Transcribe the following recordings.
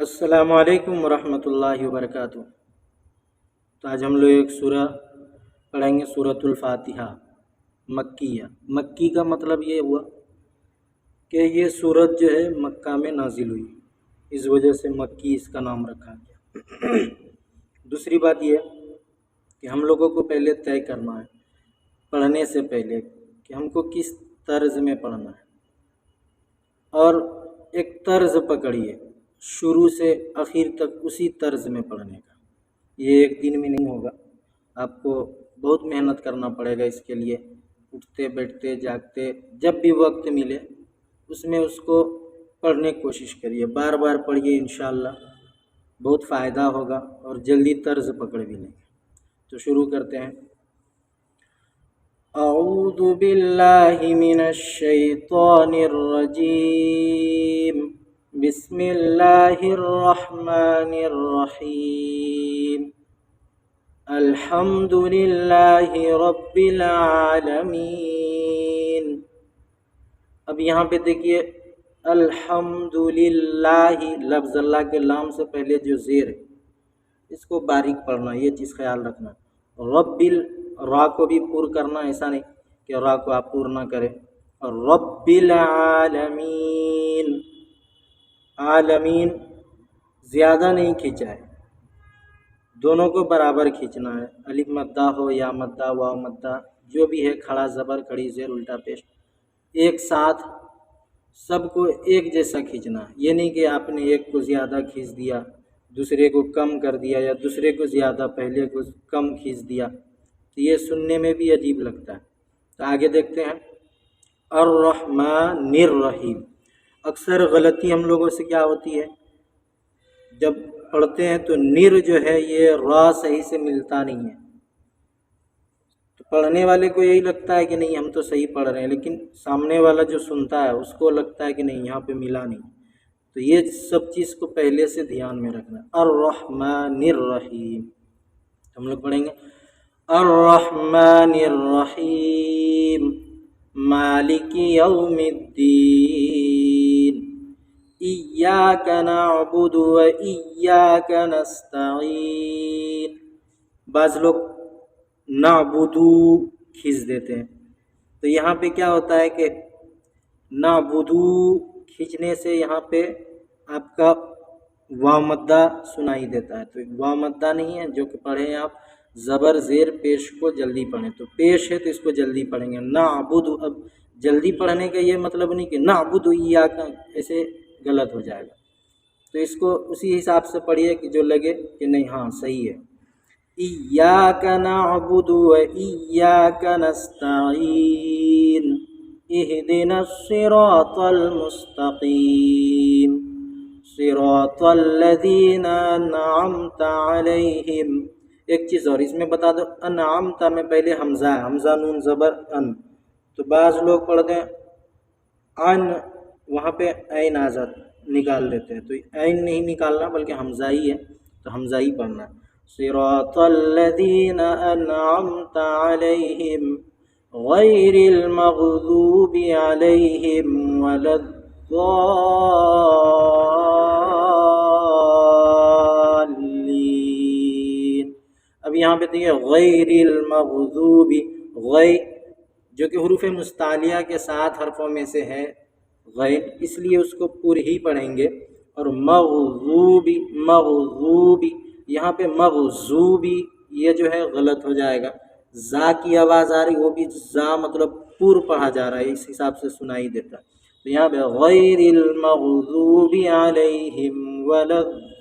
السلام علیکم ورحمۃ اللہ وبرکاتہ۔ تو آج ہم لوگ ایک سورہ پڑھیں گے، سورۃ الفاتحہ مکیہ۔ مکی کا مطلب یہ ہوا کہ یہ سورت جو ہے مکہ میں نازل ہوئی، اس وجہ سے مکی اس کا نام رکھا گیا۔ دوسری بات یہ کہ ہم لوگوں کو پہلے طے کرنا ہے پڑھنے سے پہلے کہ ہم کو کس طرز میں پڑھنا ہے، اور ایک طرز پکڑیے شروع سے آخر تک اسی طرز میں پڑھنے کا۔ یہ ایک دن میں نہیں ہوگا، آپ کو بہت محنت کرنا پڑے گا اس کے لیے۔ اٹھتے بیٹھتے جاگتے جب بھی وقت ملے اس میں اس کو پڑھنے کی کوشش کریے، بار بار پڑھیے، انشاءاللہ بہت فائدہ ہوگا اور جلدی طرز پکڑ بھی لیں گے۔ تو شروع کرتے ہیں۔ اعوذ باللہ من الشیطان الرجیم، بسم اللہ الرحمن الرحیم، الحمد للہ رب العالمین۔ اب یہاں پہ دیکھیے الحمد للہ، لفظ اللہ کے لام سے پہلے جو زیر ہے اس کو باریک پڑھنا، یہ چیز خیال رکھنا۔ رب را کو بھی پور کرنا، ایسا نہیں کہ را کو آپ پور نہ کریں۔ اور رب العالمین، عالمین زیادہ نہیں کھینچا ہے، دونوں کو برابر کھینچنا ہے۔ الف مدہ ہو یا مدہ، واو مدہ، جو بھی ہے، کھڑا زبر، کھڑی زیر، الٹا پیش، ایک ساتھ سب کو ایک جیسا کھینچنا ہے۔ یہ نہیں کہ آپ نے ایک کو زیادہ کھینچ دیا، دوسرے کو کم کر دیا، یا دوسرے کو زیادہ پہلے کو کم کھینچ دیا، تو یہ سننے میں بھی عجیب لگتا ہے۔ تو آگے دیکھتے ہیں، الرحمن الرحیم۔ اکثر غلطی ہم لوگوں سے کیا ہوتی ہے، جب پڑھتے ہیں تو نر جو ہے یہ را صحیح سے ملتا نہیں ہے، تو پڑھنے والے کو یہی لگتا ہے کہ نہیں ہم تو صحیح پڑھ رہے ہیں، لیکن سامنے والا جو سنتا ہے اس کو لگتا ہے کہ نہیں یہاں پہ ملا نہیں۔ تو یہ سب چیز کو پہلے سے دھیان میں رکھنا۔ الرحمن الرحیم، ہم لوگ پڑھیں گے الرحمن الرحیم، مالک یوم الدین، ایاک نعبد و ایاک نستعین۔ بعض لوگ نعبدو کھینچ دیتے ہیں، تو یہاں پہ کیا ہوتا ہے کہ نعبدو کھینچنے سے یہاں پہ آپ کا واو مدہ سنائی دیتا ہے، تو واو مدہ نہیں ہے جو کہ پڑھیں آپ زبر زیر پیش کو جلدی پڑھیں، تو پیش ہے تو اس کو جلدی پڑھیں گے۔ نعبد، اب جلدی پڑھنے کا یہ مطلب نہیں کہ نعبد ایاک، ایسے غلط ہو جائے گا، تو اس کو اسی حساب سے پڑھیے کہ جو لگے کہ نہیں ہاں صحیح ہے۔ ایاک نعبد و ایاک نستعین، اہدنا الصراط المستقیم، صراط الذین انعمت علیہم۔ ایک چیز اور اس میں بتا دو، انعمت میں پہلے حمزہ ہے، حمزہ نون زبر ان، تو بعض لوگ پڑھتے ہیں ان، وہاں پہ عین آزاد نکال دیتے ہیں، تو عین نہیں نکالنا بلکہ حمزہ ہی ہے، تو حمزہ ہی پڑھنا ہے۔ صراط الذین انعمت علیہم غیر المغضوب علیہم ولا الضالین۔ اب یہاں پہ دیکھیے غیر المغضوب، غیر جو کہ حروف مستعلیہ کے ساتھ حرفوں میں سے ہے غین، اس لیے اس کو پور ہی پڑھیں گے۔ اور مغضوبی، مغضوبی، یہاں پہ مغضوبی یہ جو ہے غلط ہو جائے گا، زا کی آواز آ رہی، وہ بھی زا مطلب پور پڑھا جا رہا ہے، اس حساب سے سنائی دیتا ہے۔ تو یہاں پہ غیر المغضوب علیہم ولا الضالین۔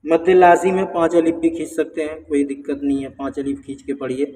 مد لازم ہے، 5 الف بھی کھینچ سکتے ہیں، کوئی دقت نہیں ہے، 5 الف کھینچ کے پڑھیے۔